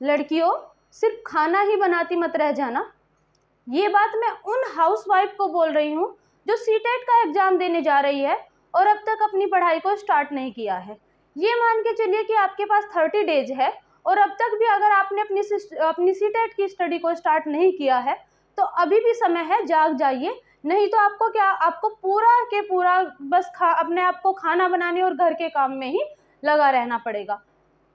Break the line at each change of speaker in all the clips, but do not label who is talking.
लड़कियों, सिर्फ खाना ही बनाती मत रह जाना। ये बात मैं उन हाउसवाइफ को बोल रही हूँ जो सीटेट का एग्ज़ाम देने जा रही है और अब तक अपनी पढ़ाई को स्टार्ट नहीं किया है। ये मान के चलिए कि आपके पास 30 डेज है और अब तक भी अगर आपने अपनी सीटेट की स्टडी को स्टार्ट नहीं किया है तो अभी भी समय है, जाग जाइए। नहीं तो आपको पूरा के पूरा बस अपने आप को खाना बनाने और घर के काम में ही लगा रहना पड़ेगा।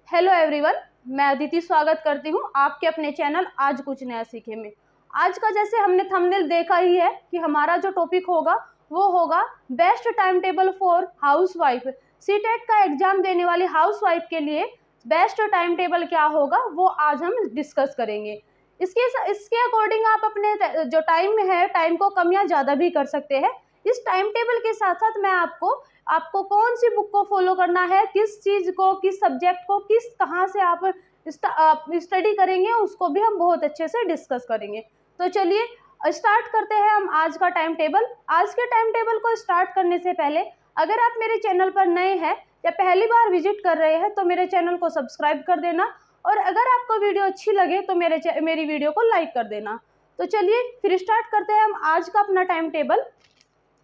हेलो एवरीवन, मैं अदिति स्वागत करती हूँ आपके अपने चैनल आज कुछ नया सीखे में। आज का जैसे हमने थंबनेल देखा ही है कि हमारा जो टॉपिक होगा वो होगा best time table for housewife. CTET का एग्जाम देने वाली हाउसवाइफ के लिए बेस्ट टाइम टेबल क्या होगा वो आज हम डिस्कस करेंगे। इसके अकॉर्डिंग आप अपने जो टाइम है, टाइम को कम या ज़्यादा भी कर सकते हैं। इस टाइम टेबल के साथ साथ मैं आपको कौन सी बुक को फॉलो करना है, किस चीज़ को, किस सब्जेक्ट को, कहाँ से आप स्टडी करेंगे, उसको भी हम बहुत अच्छे से डिस्कस करेंगे। तो चलिए स्टार्ट करते हैं हम आज का टाइम टेबल। आज के टाइम टेबल को स्टार्ट करने से पहले अगर आप मेरे चैनल पर नए हैं या पहली बार विजिट कर रहे हैं तो मेरे चैनल को सब्सक्राइब कर देना और अगर आपको वीडियो अच्छी लगे तो मेरी वीडियो को लाइक कर देना। तो चलिए फिर स्टार्ट करते हैं हम आज का अपना टाइम टेबल।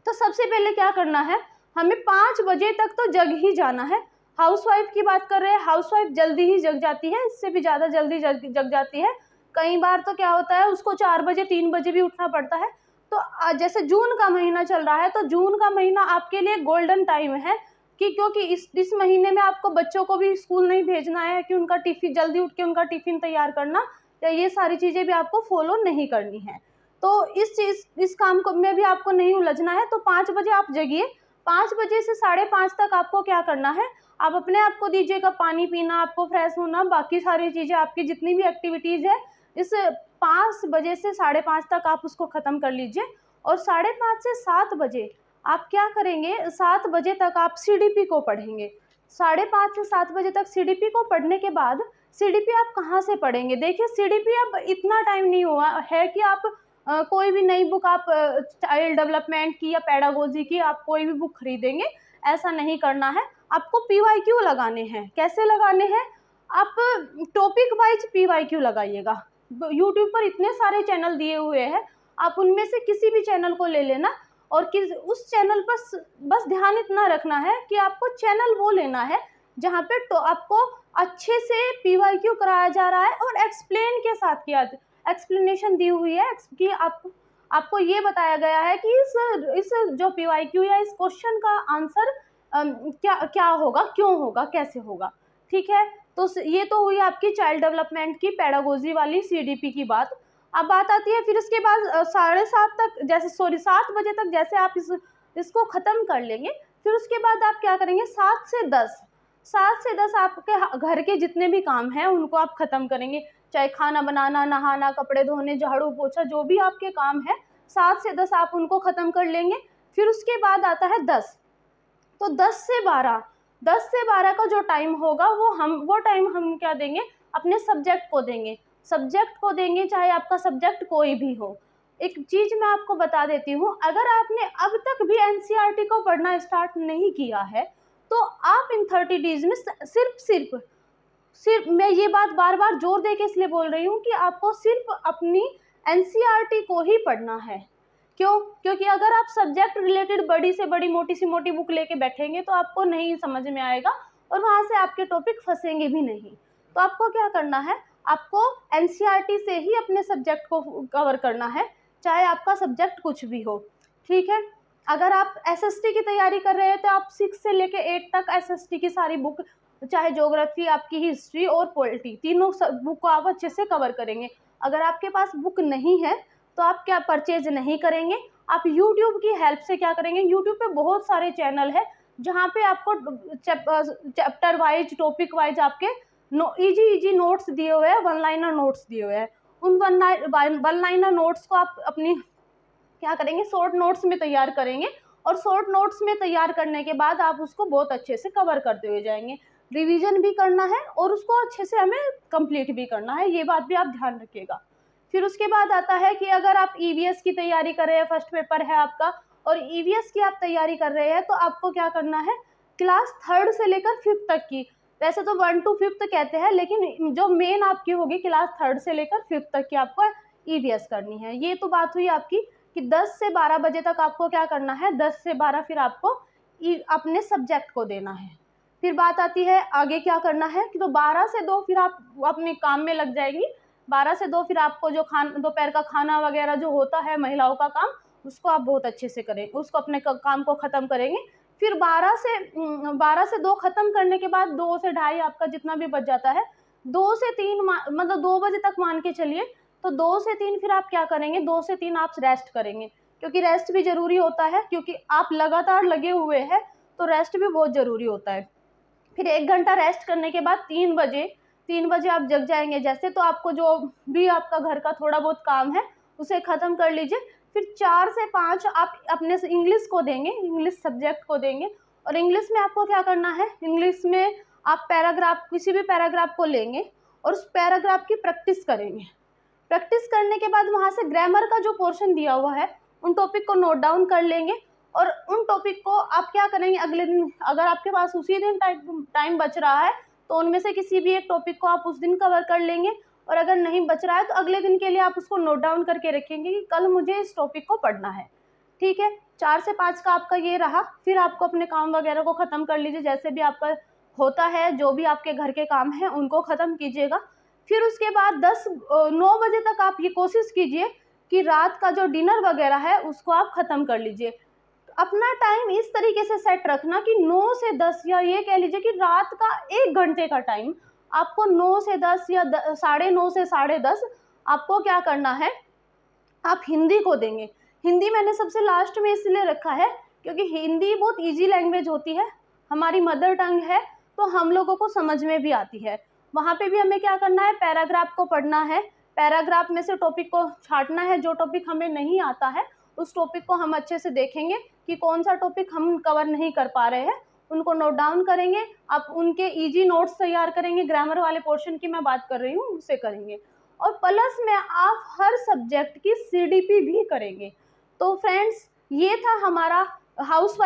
तो सबसे पहले क्या करना है, हमें 5 बजे तक तो जग ही जाना है। हाउसवाइफ की बात कर रहे हैं, हाउसवाइफ जल्दी ही जग जाती है, इससे भी ज़्यादा जल्दी जग जाती है। कई बार तो क्या होता है उसको 4 बजे 3 बजे भी उठना पड़ता है। तो जैसे जून का महीना चल रहा है तो जून का महीना आपके लिए गोल्डन टाइम है कि क्योंकि इस महीने में आपको बच्चों को भी स्कूल नहीं भेजना है कि उनका टिफ़िन जल्दी उठ के उनका टिफ़िन तैयार करना, या ये सारी चीज़ें भी आपको फॉलो नहीं करनी है। तो इस काम को में भी आपको नहीं उलझना है। तो 5 बजे आप जगिए। 5 बजे से 5:30 तक आपको क्या करना है, आप अपने आप को दीजिएगा पानी पीना, आपको फ्रेश होना, बाकी सारी चीज़ें आपकी जितनी भी एक्टिविटीज़ है इस 5 बजे से 5:30 तक आप उसको ख़त्म कर लीजिए। और 5:30 से 7 बजे आप क्या करेंगे, 7 बजे तक आप सीडीपी को पढ़ेंगे। 5:30 से 7 बजे तक सीडीपी को पढ़ने के बाद सीडीपी आप कहाँ से पढ़ेंगे। देखिए सीडीपी अब इतना टाइम नहीं हुआ है कि आप कोई भी नई बुक आप चाइल्ड डेवलपमेंट की या पेडागोजी की आप कोई भी बुक खरीदेंगे, ऐसा नहीं करना है। आपको पीवाईक्यू लगाने हैं। कैसे लगाने हैं, आप टॉपिक वाइज पीवाईक्यू लगाइएगा। यूट्यूब पर इतने सारे चैनल दिए हुए हैं, आप उनमें से किसी भी चैनल को ले लेना और उस चैनल पर बस ध्यान इतना रखना है कि आपको चैनल वो लेना है जहाँ पे तो आपको अच्छे से पीवाईक्यू कराया जा रहा है और एक्सप्लेन के साथ एक्सप्लेनेशन दी हुई है कि आपको ये बताया गया है कि इस जो पीवाईक्यू या इस क्वेश्चन का आंसर क्या होगा, क्यों होगा, कैसे होगा। ठीक है, तो ये तो हुई आपकी चाइल्ड डेवलपमेंट की पेडागोजी वाली सीडीपी की बात। अब बात आती है फिर उसके बाद 7:30 तक 7 बजे तक जैसे आप इसको ख़त्म कर लेंगे, फिर उसके बाद आप क्या करेंगे, 7 से 10 आपके घर के जितने भी काम हैं उनको आप ख़त्म करेंगे, चाहे खाना बनाना, नहाना, कपड़े धोने, झाड़ू पोछा, जो भी आपके काम है 7 से 10 आप उनको ख़त्म कर लेंगे। फिर उसके बाद आता है 10। तो 10 से 12 का जो टाइम होगा वो टाइम हम क्या देंगे, अपने सब्जेक्ट को देंगे, चाहे आपका सब्जेक्ट कोई भी हो। एक चीज़ मैं आपको बता देती हूँ, अगर आपने अब तक भी एनसीईआरटी को पढ़ना स्टार्ट नहीं किया है तो आप इन 30 डेज में सिर्फ मैं ये बात बार बार जोर दे के इसलिए बोल रही हूँ कि आपको सिर्फ अपनी एनसीईआरटी को ही पढ़ना है। क्यों? क्योंकि अगर आप सब्जेक्ट रिलेटेड बड़ी से बड़ी मोटी सी मोटी बुक लेके बैठेंगे तो आपको नहीं समझ में आएगा और वहाँ से आपके टॉपिक फंसेंगे भी नहीं। तो आपको क्या करना है, आपको एनसीईआरटी से ही अपने सब्जेक्ट को कवर करना है, चाहे आपका सब्जेक्ट कुछ भी हो। ठीक है, अगर आप एसएसटी की तैयारी कर रहे हैं तो आप 6 से लेके 8 तक एसएसटी की सारी बुक, चाहे ज्योग्राफी, आपकी हिस्ट्री और पॉलिटी, तीनों बुक को आप अच्छे से कवर करेंगे। अगर आपके पास बुक नहीं है तो आप क्या परचेज नहीं करेंगे, आप यूट्यूब की हेल्प से क्या करेंगे, यूट्यूब पे बहुत सारे चैनल है जहाँ पे आपको चैप्टर वाइज, टॉपिक वाइज आपके इजी नोट्स दिए हुए हैं, 1 लाइनर नोट्स दिए हुए हैं। उन 1 लाइनर नोट्स को आप अपनी क्या करेंगे, शॉर्ट नोट्स में तैयार करेंगे और शॉर्ट नोट्स में तैयार करने के बाद आप उसको बहुत अच्छे से कवर करते हुए जाएंगे। रिवीजन भी करना है और उसको अच्छे से हमें कंप्लीट भी करना है, ये बात भी आप ध्यान रखिएगा। फिर उसके बाद आता है कि अगर आप ईवीएस की तैयारी कर रहे हैं, फर्स्ट पेपर है आपका और ईवीएस की आप तैयारी कर रहे हैं तो आपको क्या करना है, क्लास 3rd से लेकर 5th तक की वैसे तो 1 to 5th कहते हैं, लेकिन जो मेन आपकी होगी क्लास 3rd से लेकर 5th तक की आपको ईवीएस करनी है। ये तो बात हुई आपकी कि 10 से 12 बजे तक आपको क्या करना है, 10 से 12 फिर आपको अपने सब्जेक्ट को देना है। फिर बात आती है आगे क्या करना है कि तो 12 से 2 फिर आप अपने काम में लग जाएंगी। 12 से 2 फिर आपको जो दोपहर का खाना वगैरह जो होता है महिलाओं का काम, उसको आप बहुत अच्छे से करें, उसको अपने काम को ख़त्म करेंगे। फिर 12 से 2 ख़त्म करने के बाद 2 से ढाई आपका जितना भी बच जाता है, 2 से 3 मतलब 2 बजे तक मान के चलिए, तो 2 से 3 फिर आप क्या करेंगे, 2 से 3 आप रेस्ट करेंगे, क्योंकि रेस्ट भी ज़रूरी होता है, क्योंकि आप लगातार लगे हुए हैं तो रेस्ट भी बहुत ज़रूरी होता है। फिर 1 घंटा रेस्ट करने के बाद 3 बजे आप जग जाएंगे जैसे, तो आपको जो भी आपका घर का थोड़ा बहुत काम है उसे ख़त्म कर लीजिए। फिर 4 से 5 आप अपने से इंग्लिश को देंगे, इंग्लिश सब्जेक्ट को देंगे। और इंग्लिश में आपको क्या करना है, इंग्लिश में आप पैराग्राफ, किसी भी पैराग्राफ को लेंगे और उस पैराग्राफ की प्रैक्टिस करेंगे। प्रैक्टिस करने के बाद वहाँ से ग्रामर का जो पोर्शन दिया हुआ है उन टॉपिक को नोट डाउन कर लेंगे, और उन टॉपिक को आप क्या करेंगे, अगले दिन अगर आपके पास उसी दिन टाइम बच रहा है तो उनमें से किसी भी एक टॉपिक को आप उस दिन कवर कर लेंगे, और अगर नहीं बच रहा है तो अगले दिन के लिए आप उसको नोट डाउन करके रखेंगे कि कल मुझे इस टॉपिक को पढ़ना है। ठीक है, 4 से 5 का आपका ये रहा। फिर आपको अपने काम वगैरह को ख़त्म कर लीजिए, जैसे भी आपका होता है, जो भी आपके घर के काम हैं उनको ख़त्म कीजिएगा। फिर उसके बाद 9 बजे तक आप ये कोशिश कीजिए कि रात का जो डिनर वगैरह है उसको आप ख़त्म कर लीजिए। अपना टाइम इस तरीके से सेट रखना कि 9 से 10, या ये कह लीजिए कि रात का 1 घंटे का टाइम आपको 9 से 10 या 9:30 से 10:30 आपको क्या करना है, आप हिंदी को देंगे। हिंदी मैंने सबसे लास्ट में इसलिए रखा है क्योंकि हिंदी बहुत इजी लैंग्वेज होती है, हमारी मदर टंग है, तो हम लोगों को समझ में भी आती है। वहाँ पे भी हमें क्या करना है, पैराग्राफ को पढ़ना है, पैराग्राफ में से टॉपिक को छांटना है। जो टॉपिक हमें नहीं आता है उस टॉपिक को हम अच्छे से देखेंगे कि कौन सा टॉपिक हम कवर नहीं कर पा रहे हैं, उनको नोट डाउन करेंगे। आप उनके इजी नोट्स तैयार करेंगे, ग्रामर वाले पोर्शन की मैं बात कर रही हूँ, उसे करेंगे। और प्लस में आप हर सब्जेक्ट की सीडीपी भी करेंगे। तो फ्रेंड्स, ये था हमारा हाउस